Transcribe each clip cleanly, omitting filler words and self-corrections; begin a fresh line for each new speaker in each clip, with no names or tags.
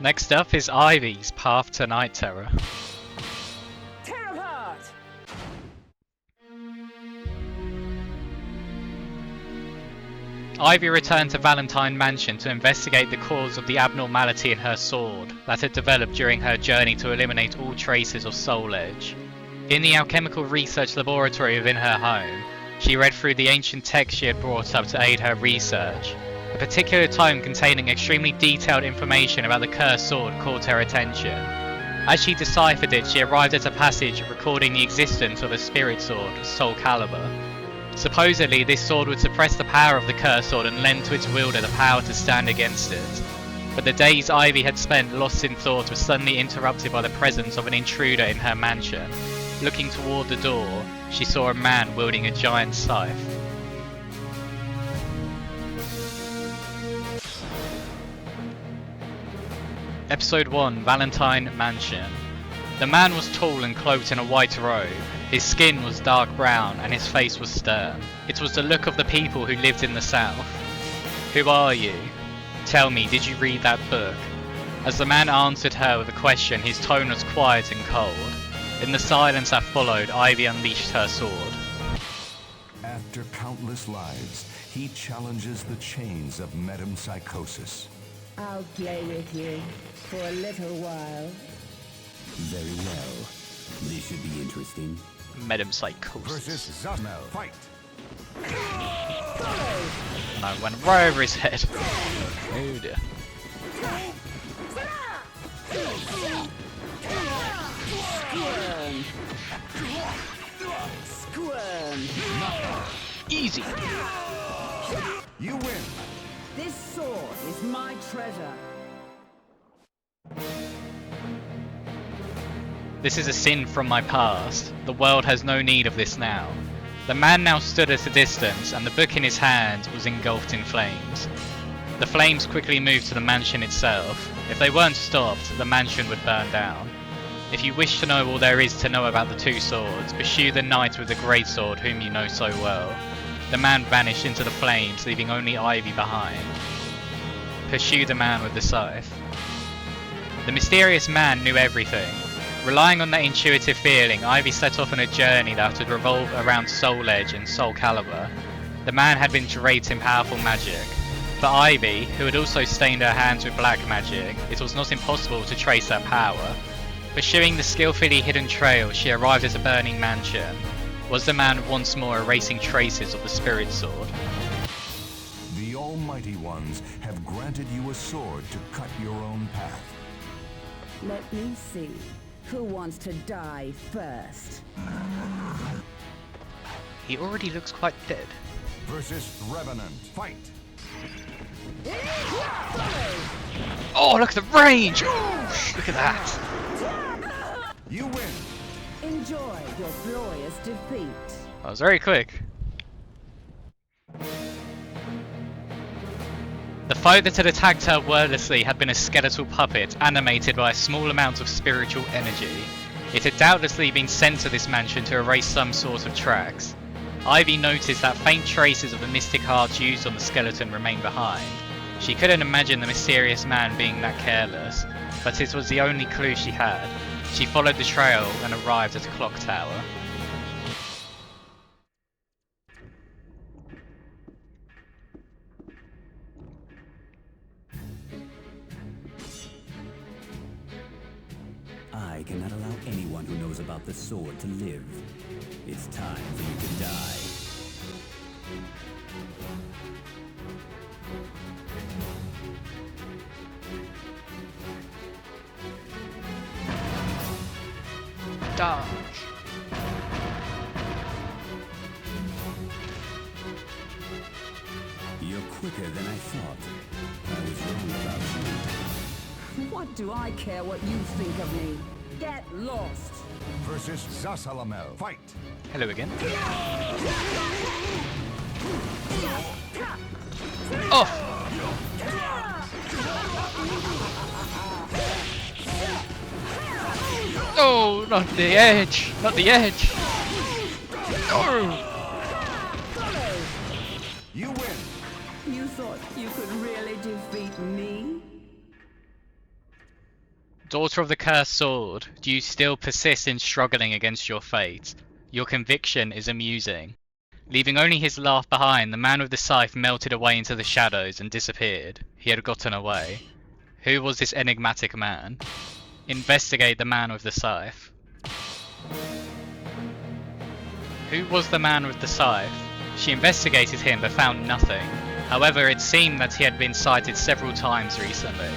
Next up is Ivy's Path to Night Terror.
Tear apart!
Ivy returned to Valentine Mansion to investigate the cause of the abnormality in her sword that had developed during her journey to eliminate all traces of Soul Edge. In the alchemical research laboratory within her home, she read through the ancient text she had brought up to aid her research. A particular tome containing extremely detailed information about the cursed sword caught her attention. As she deciphered it, she arrived at a passage recording the existence of a spirit sword, Soulcaliber. Supposedly, this sword would suppress the power of the cursed sword and lend to its wielder the power to stand against it. But the days Ivy had spent lost in thought were suddenly interrupted by the presence of an intruder in her mansion. Looking toward the door, she saw a man wielding a giant scythe. Episode 1, Valentine Mansion. The man was tall and cloaked in a white robe. His skin was dark brown and his face was stern. It was the look of the people who lived in the south. Who are you? Tell me, did you read that book? As the man answered her with a question, his tone was quiet and cold. In the silence that followed, Ivy unleashed her sword.
After countless lives, he challenges the chains of metempsychosis.
I'll play with you for a little while.
Very well. This should be interesting.
Metempsychosis.
Versus Zasalamel. Fight!
And I went right over his head. Oh dear.
Squirm.
Easy.
You win!
This sword is my treasure.
This is a sin from my past. The world has no need of this now. The man now stood at a distance, and the book in his hand was engulfed in flames. The flames quickly moved to the mansion itself. If they weren't stopped, the mansion would burn down. If you wish to know all there is to know about the two swords, pursue the knight with the great sword whom you know so well. The man vanished into the flames, leaving only Ivy behind. Pursue the man with the scythe. The mysterious man knew everything. Relying on that intuitive feeling, Ivy set off on a journey that would revolve around Soul Edge and Soulcaliber. The man had been draped in powerful magic. For Ivy, who had also stained her hands with black magic, it was not impossible to trace that power. Pursuing the skillfully hidden trail, she arrived at a burning mansion. Was the man once more erasing traces of the spirit sword?
The Almighty Ones have granted you a sword to cut your own path.
Let me see. Who wants to die first?
He already looks quite dead.
Versus Revenant. Fight!
Oh, look at the range! Ooh, look at that!
You win!
Enjoy your glorious defeat.
That was very quick. The foe that had attacked her wordlessly had been a skeletal puppet animated by a small amount of spiritual energy. It had doubtlessly been sent to this mansion to erase some sort of tracks. Ivy noticed that faint traces of the mystic hearts used on the skeleton remained behind. She couldn't imagine the mysterious man being that careless, but it was the only clue she had. She followed the trail and arrived at a clock tower.
I cannot allow anyone who knows about the sword to live. It's time for you to die.
Dodge.
You're quicker than I thought. I was wrong about you.
What do I care what you think of me? Get lost.
Versus Zasalamel. Fight!
Hello again. Off! Oh, not the edge! Not the edge! Oh.
You win!
You thought you could really defeat me?
Daughter of the Cursed Sword, do you still persist in struggling against your fate? Your conviction is amusing. Leaving only his laugh behind, the man with the scythe melted away into the shadows and disappeared. He had gotten away. Who was this enigmatic man? Investigate the man with the scythe. Who was the man with the scythe? She investigated him but found nothing. However, it seemed that he had been sighted several times recently.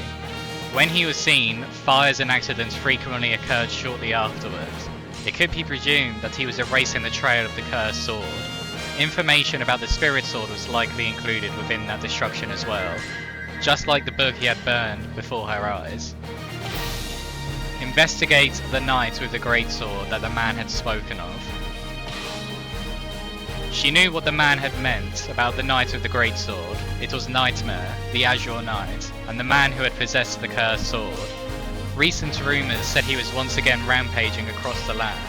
When he was seen, fires and accidents frequently occurred shortly afterwards. It could be presumed that he was erasing the trail of the cursed sword. Information about the spirit sword was likely included within that destruction as well, just like the book he had burned before her eyes. Investigate the knight with the great sword that the man had spoken of. She knew what the man had meant about the knight with the great sword. It was Nightmare, the Azure Knight, and the man who had possessed the cursed sword. Recent rumours said he was once again rampaging across the land.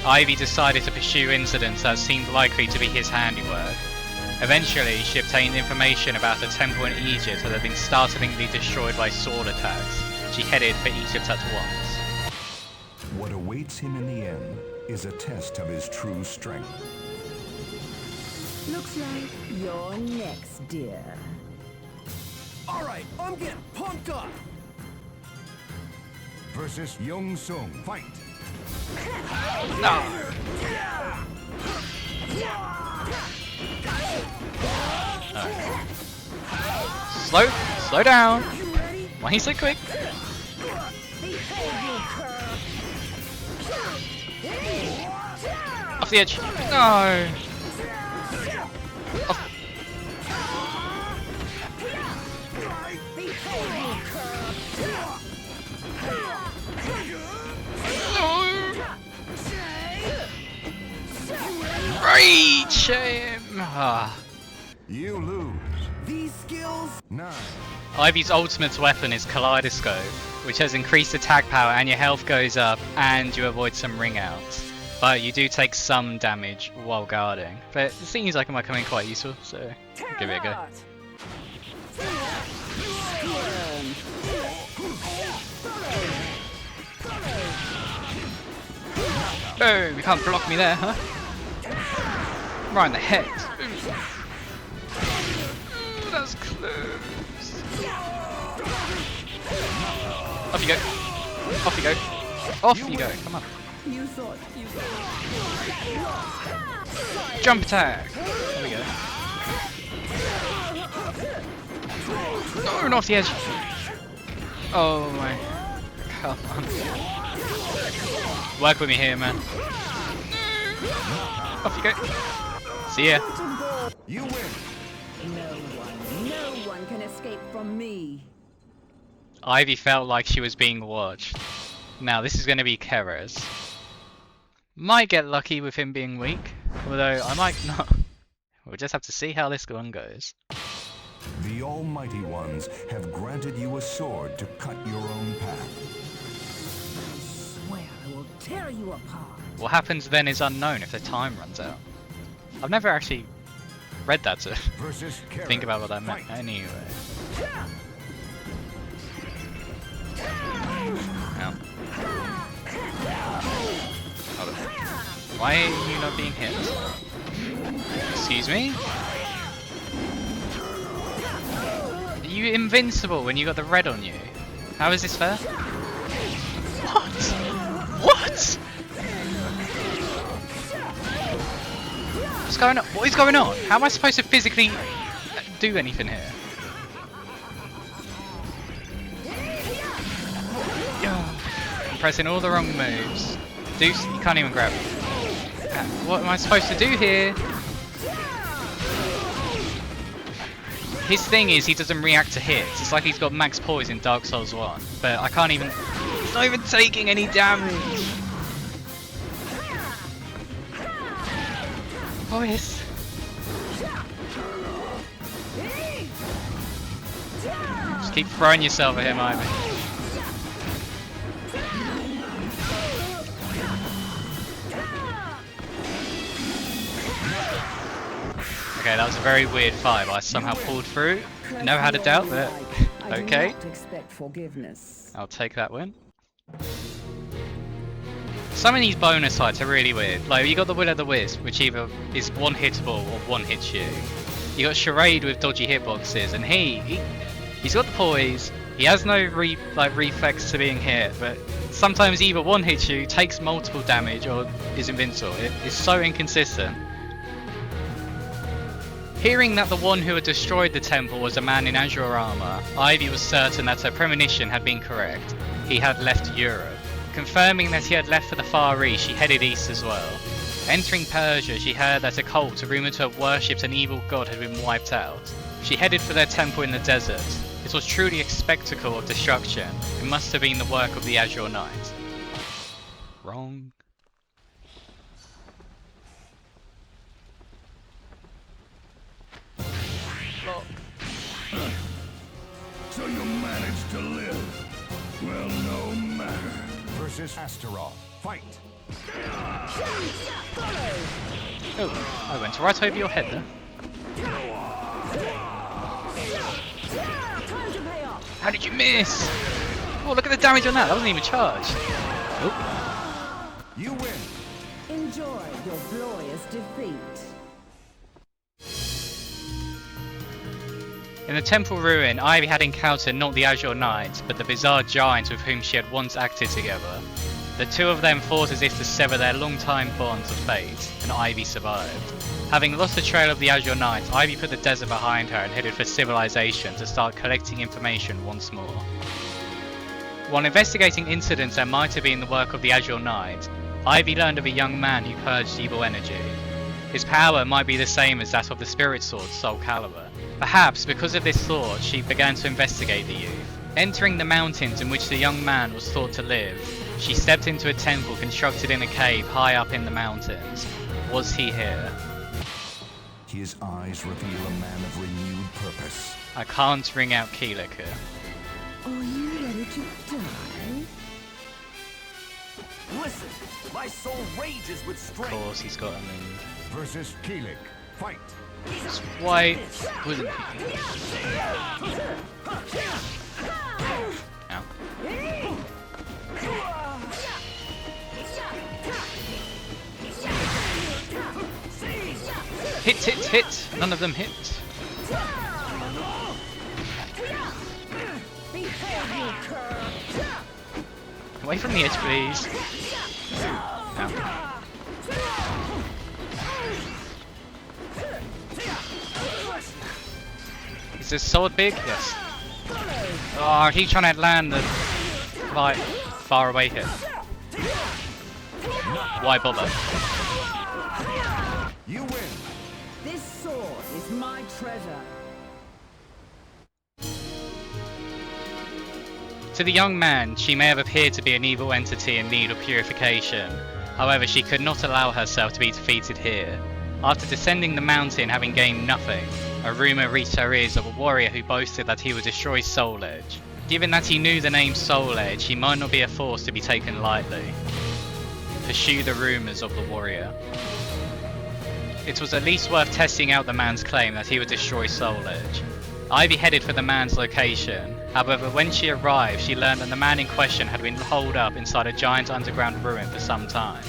Ivy decided to pursue incidents that seemed likely to be his handiwork. Eventually, she obtained information about a temple in Egypt that had been startlingly destroyed by sword attacks. She headed for Egypt at once.
What awaits him in the end is a test of his true strength.
Looks like you're next, dear.
All right, I'm getting pumped up.
Versus Yun-Seong, fight!
Slow down. Why he's so quick? Off the edge. No. Off. Reach him!
You lose.
These skills?
9.
Ivy's ultimate weapon is Kaleidoscope, which has increased attack power and your health goes up and you avoid some ring outs. But you do take some damage while guarding. But it seems like it might come in quite useful, so I'll give it a go. Boom! You can't block me there, huh? Right in the head. Ooh, that's close. Off you go. Off you go. Off you go. Come on.
You thought you
Jump attack. There we go. No, not off the edge. Oh my. Come on. Work with me here, man. Off you go. See ya.
You win.
no one can escape from me.
Ivy felt like she was being watched. Now this is going to be Kera's. Might get lucky with him being weak, although I might not. We'll just have to see how this one goes.
The Almighty Ones have granted you a sword to cut your own path.
Swear I will tear you apart.
What happens then is unknown if the time runs out. I've never actually read that to
Versus Kara,
think about what that meant.
fight.
Anyway. Ow. Hold on. Why are you not being hit? Excuse me? Are you invincible when you got the red on you? How is this fair? What? What? What's going on? What is going on? How am I supposed to physically do anything here? I'm pressing all the wrong moves. Deuce, you can't even grab. What am I supposed to do here? His thing is he doesn't react to hits. It's like he's got max poise in Dark Souls 1. But I can't even... He's not even taking any damage. Poise. Just keep throwing yourself at him, Ivy. Okay, that was a very weird fight, but I somehow pulled through. I never had a doubt that
I
Okay.
do not expect forgiveness.
I'll take that win. Some of these bonus fights are really weird. Like, you got the Will-O-the-Wisp, which either is one-hittable or one-hits you. You got Charade with dodgy hitboxes, and he's got the poise. He has no reflex to being hit, but sometimes either one hits you, takes multiple damage, or is invincible. It's so inconsistent. Hearing that the one who had destroyed the temple was a man in azure armor, Ivy was certain that her premonition had been correct. He had left Europe. Confirming that he had left for the Far East, she headed east as well. Entering Persia, she heard that a cult rumored to have worshipped an evil god had been wiped out. She headed for their temple in the desert. It was truly a spectacle of destruction. It must have been the work of the Azure Knight. Wrong.
So you managed to live. Well, no matter. Versus Astaroth. Fight.
Oh, I went right over your head there. How did you miss? Oh, look at the damage on that. That wasn't even charged. Oh.
You win.
Enjoy your glorious defeat.
In the temple ruin, Ivy had encountered not the Azure Knight, but the bizarre giants with whom she had once acted together. The two of them fought as if to sever their long-time bonds of fate, and Ivy survived. Having lost the trail of the Azure Knight, Ivy put the desert behind her and headed for civilization to start collecting information once more. While investigating incidents that might have been the work of the Azure Knight, Ivy learned of a young man who purged evil energy. His power might be the same as that of the spirit sword Soulcaliber. Perhaps because of this thought, she began to investigate the youth. Entering the mountains in which the young man was thought to live, she stepped into a temple constructed in a cave high up in the mountains. Was he here?
His eyes reveal a man of renewed purpose.
I can't ring out Kilik here.
Are you ready to die?
Listen, my soul rages with
Of
strength.
course, he's got a move.
Versus Kilik. Fight.
Why wasn't he? Ow. Hit! None of them hit. Away from the edge, please. Ow. Is this sword big? Yes. Oh, he's trying to land the like far away hit. Why bother?
You win.
This sword is my treasure.
To the young man, she may have appeared to be an evil entity in need of purification. However, she could not allow herself to be defeated here. After descending the mountain having gained nothing, a rumour reached her ears of a warrior who boasted that he would destroy Soul Edge. Given that he knew the name Soul Edge, he might not be a force to be taken lightly. Pursue the rumours of the warrior. It was at least worth testing out the man's claim that he would destroy Soul Edge. Ivy headed for the man's location. However, when she arrived, she learned that the man in question had been holed up inside a giant underground ruin for some time.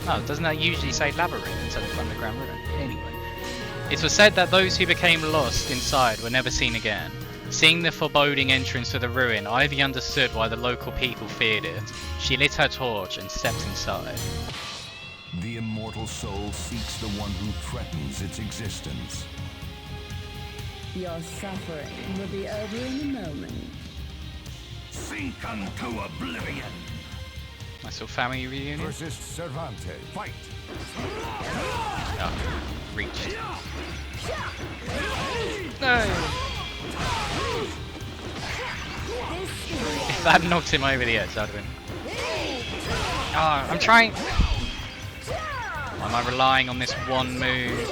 Oh, doesn't that usually say labyrinth instead of underground ruin? Anyway. It was said that those who became lost inside were never seen again. Seeing the foreboding entrance to the ruin, Ivy understood why the local people feared it. She lit her torch and stepped inside.
The immortal soul seeks the one who threatens its existence.
Your suffering will be over in a moment.
Sink unto oblivion.
Nice little family reunion.
Versus Cervantes. Fight.
Oh, reached. No! If that had knocked him over the edge, that would have been... Oh, I'm trying... Am I relying on this one move?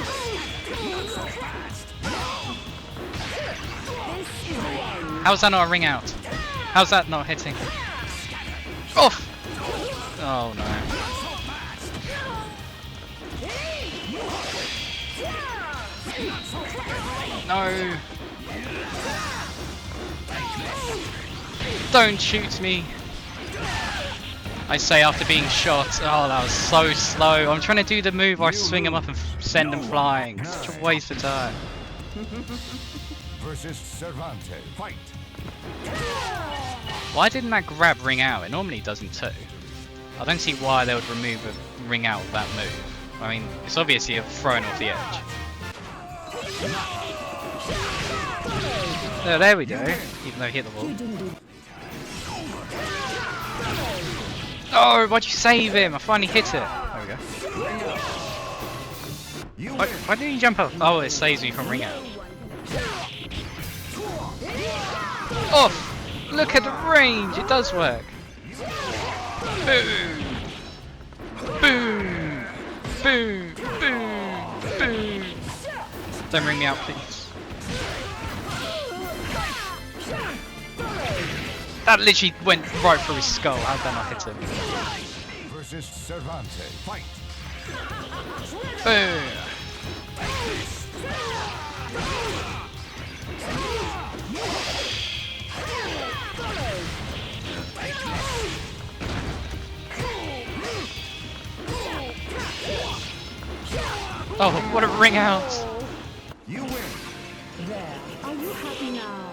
How's that not a ring out? How's that not hitting? Off! Oh no. No! Don't shoot me! I say after being shot. Oh, that was so slow. I'm trying to do the move where I swing him up and send him flying. Such a waste of time.
Versus Cervantes. Fight.
Why didn't that grab ring out? It normally doesn't too. I don't see why they would remove a ring out of that move. I mean, it's obviously a thrown off the edge. Oh, there we go. Even though he hit the wall. Oh, why'd you save him? I finally hit it. There we go. Why did he jump up? Oh, it saves me from ring out. Oh, look at the range. It does work. Boom. Boom. Boom. Boom. Boom. Don't ring me out, please. That literally went right through his skull. How did that not hit him?
Versus Cervantes. Fight.
Boom. Oh, what a ring out!
You win.
There. Are you happy now?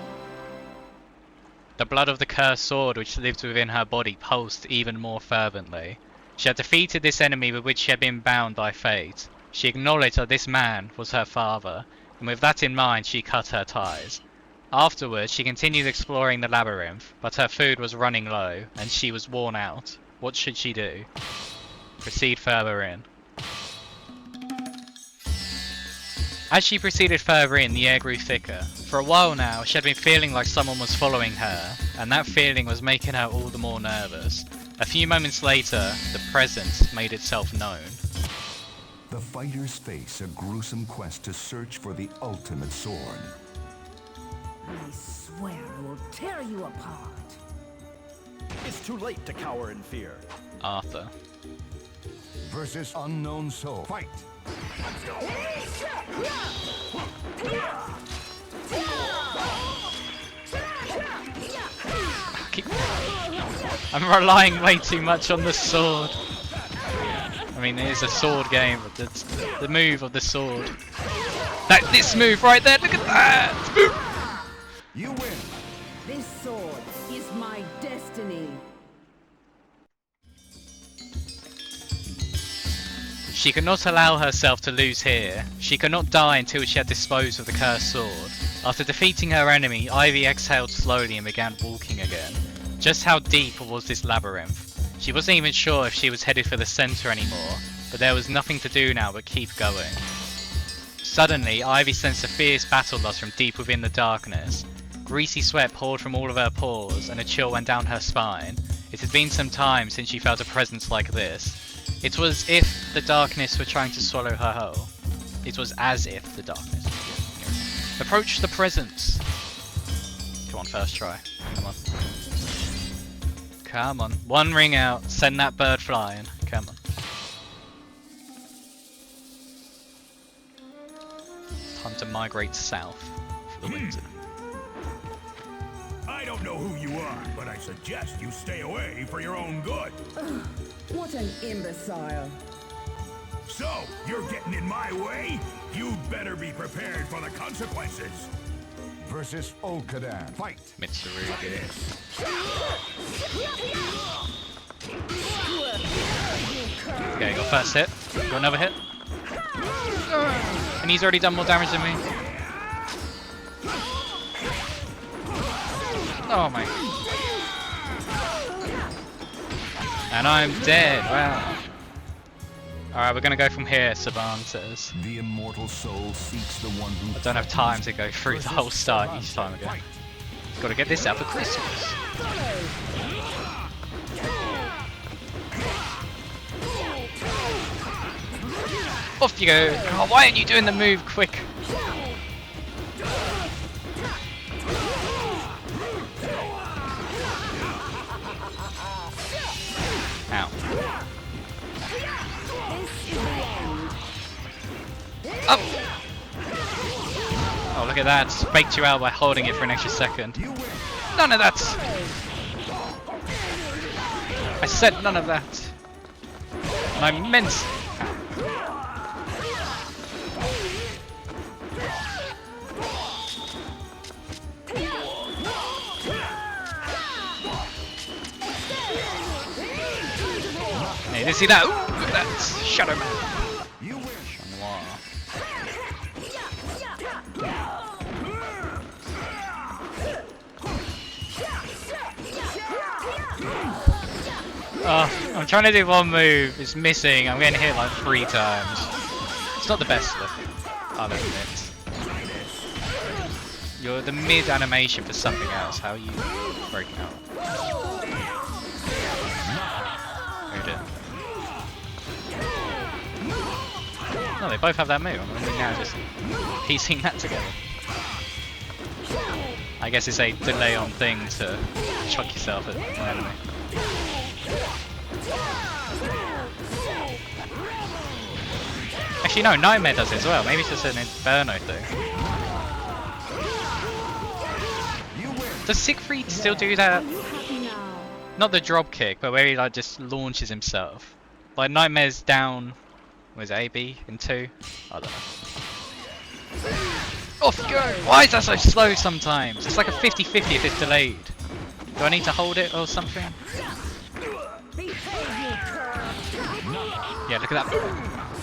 The blood of the cursed sword which lived within her body pulsed even more fervently. She had defeated this enemy with which she had been bound by fate. She acknowledged that this man was her father, and with that in mind she cut her ties. Afterwards she continued exploring the labyrinth, but her food was running low, and she was worn out. What should she do? Proceed further in. As she proceeded further in, the air grew thicker. For a while now, she had been feeling like someone was following her, and that feeling was making her all the more nervous. A few moments later, the presence made itself known.
The fighters face a gruesome quest to search for the ultimate sword.
I swear I will tear you apart.
It's too late to cower in fear.
Arthur.
Versus unknown soul. Fight.
I'm relying way too much on the sword. I mean, it is a sword game, but it's the move of the sword. This move right there, look at that!
You win.
This sword is my destiny.
She could not allow herself to lose here. She could not die until she had disposed of the cursed sword. After defeating her enemy, Ivy exhaled slowly and began walking again. Just how deep was this labyrinth? She wasn't even sure if she was headed for the center anymore, but there was nothing to do now but keep going. Suddenly, Ivy sensed a fierce battle lust from deep within the darkness. Greasy sweat poured from all of her pores, and a chill went down her spine. It had been some time since she felt a presence like this. It was if the darkness were trying to swallow her whole. It was as if the darkness. Approach the presence. Come on, first try. Come on. Come on. One ring out. Send that bird flying. Come on. Time to migrate south for the winter.
I don't know who you are, but I suggest you stay away for your own good.
What an imbecile.
So, you're getting in my way? You'd better be prepared for the consequences. Versus Olcadan. Fight.
Mitsurugi. Okay, got first hit. Got another hit. And he's already done more damage than me. Oh my. And I'm dead. Wow. Alright, we're gonna go from here, Cervantes.
The immortal soul seeks the one who...
I don't have time to go through the whole start each time again. Gotta get this out for Christmas. Off you go! Oh, why aren't you doing the move quick? Ow. Up! Oh, look at that. Faked you out by holding it for an extra second. No! None of that! I said none of that! And I meant... Hey, did you see that? Ooh, look at that! Shadow Man!
You win.
Oh, I'm trying to do one move, it's missing, I'm getting hit like 3 times. It's not the best look, I'll admit. You're the mid animation for something else, how are you breaking out? Oh dear. No, they both have that move, I'm only now just piecing that together. I guess it's a delay on thing to chuck yourself at an enemy. Actually no, Nightmare does it as well, maybe it's just an Inferno thing. Does Siegfried still do that? Not the drop kick, but where he like just launches himself. Like Nightmare's down, was it A, B in 2? I don't know. Off you go! Why is that so slow sometimes? It's like a 50-50 if it's delayed. Do I need to hold it or something? Yeah, look at that.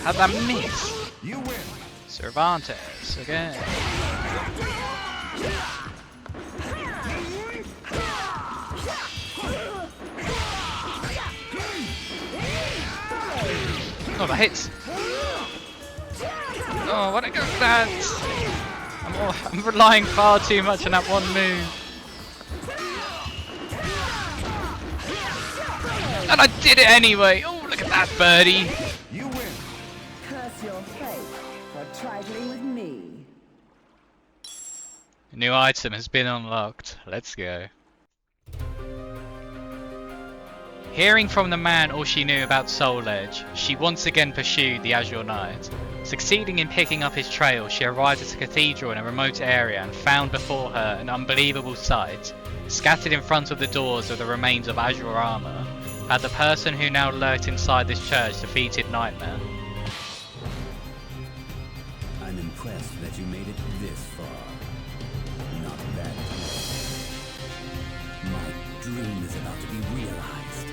How'd that miss?
You win.
Cervantes again. Oh, that hits. Oh, what a go that! I'm relying far too much on that one move. And I did it anyway! Oh, look at that birdie!
You win.
Curse your fate for trifling with me.
A new item has been unlocked. Let's go. Hearing from the man all she knew about Soul Edge, she once again pursued the Azure Knight. Succeeding in picking up his trail, she arrived at a cathedral in a remote area and found before her an unbelievable sight. Scattered in front of the doors are the remains of Azure armor. Had the person who now lurked inside this church defeated Nightmare?
I'm impressed that you made it this far. Not bad. My dream is about to be realized.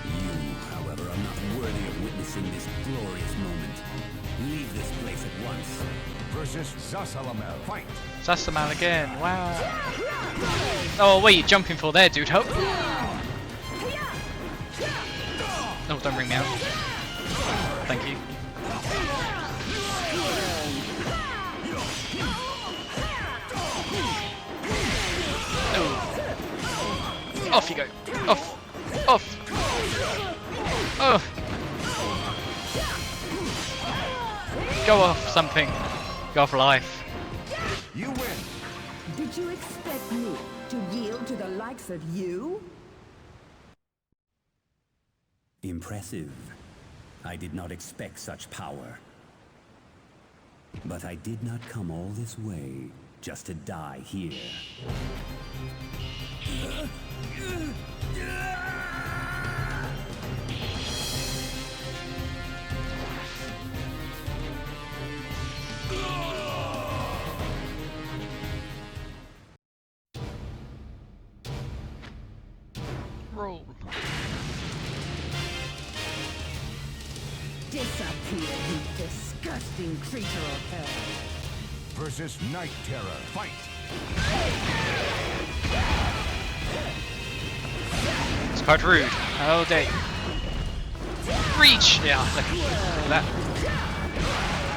You, however, are not worthy of witnessing this glorious moment. Leave this place at once.
Versus Zasalamel. Fight.
Zasalamel again, wow. Oh, what are you jumping for there, dude? Hope. No, don't bring me out. Thank you. Oh. Off you go. Off. Off. Oh. Go off something. Go off life.
You win.
Did you expect me to yield to the likes of you?
Impressive. I did not expect such power. But I did not come all this way just to die here.
Roll.
Disappear, you disgusting creature of hell.
Versus Night Terror. Fight.
It's quite rude. Oh, day. Reach! Yeah, look at that.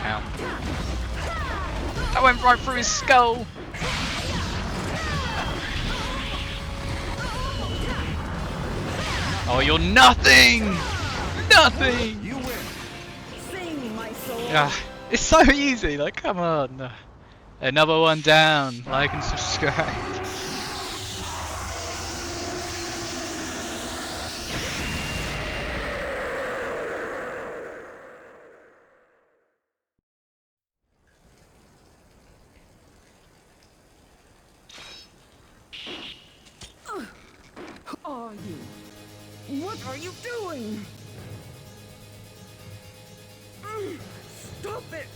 Ow. That went right through his skull. Oh, you're nothing! Nothing!
You win.
Sing, my soul.
Yeah, it's so easy, like, come on. Another one down. Like and subscribe.
What are you doing?
Stop it!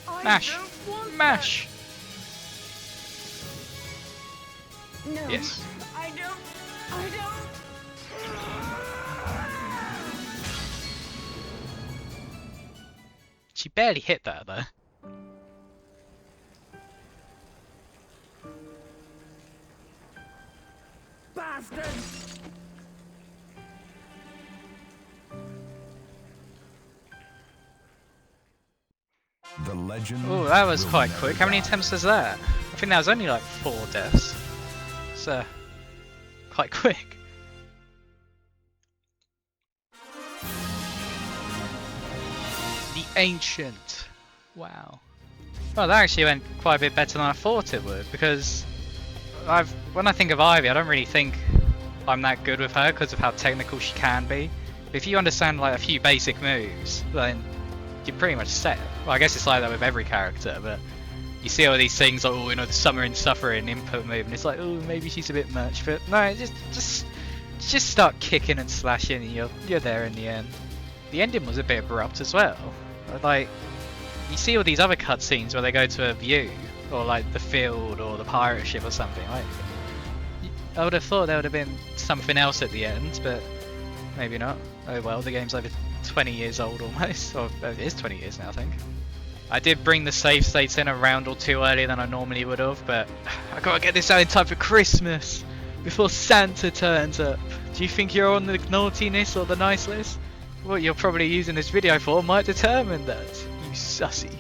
I
Mash!
don't want
Mash!
No.
Yes.
I don't.
She barely hit that though.
Bastard!
The legend.
Oh, that was
will
quite
never
quick. How many
die.
attempts was that? I think that was only like 4 deaths. So, quite quick. The Ancient. Wow. Well, that actually went quite a bit better than I thought it would, because when I think of Ivy, I don't really think I'm that good with her because of how technical she can be. But if you understand like a few basic moves, then you're pretty much set. Well, I guess it's like that with every character, but you see all these things like, oh, you know, the summer and suffering input move, and it's like, oh, maybe she's a bit much, but no, just start kicking and slashing, and you're there in the end. The ending was a bit abrupt as well. Like, you see all these other cutscenes where they go to a view, or like the field, or the pirate ship, or something. Like, I would have thought there would have been something else at the end, but maybe not. Oh well, the game's over 20 years old almost, or it is 20 years now, I think. I did bring the save states in a round or two earlier than I normally would have, but I gotta get this out in time for Christmas, before Santa turns up. Do you think you're on the naughtiness or the nice list? What you're probably using this video for might determine that, you sussy.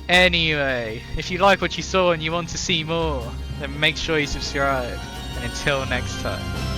Anyway, if you like what you saw and you want to see more, then make sure you subscribe. And until next time.